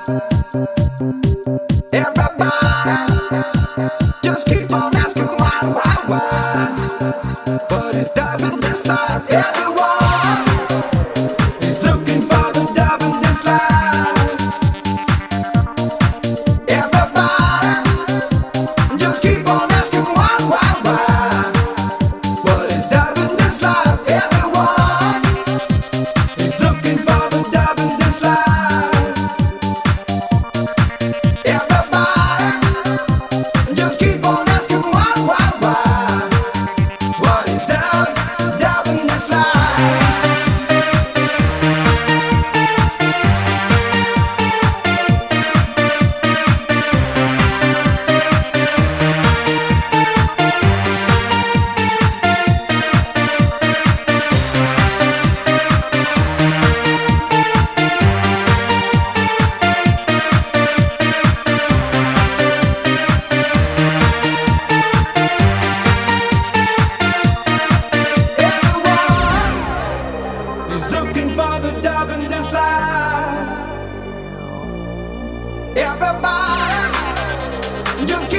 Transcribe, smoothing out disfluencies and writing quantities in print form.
Everybody just keep on asking why? But it's dove in this life. Everyone is looking for the dove in this life. Everybody just keep on asking why? But it's dove in this life. Everyone is looking for the dove in this life. Just keep on asking why? What is dove in this life? Is looking for the dove in this life. Everybody just keep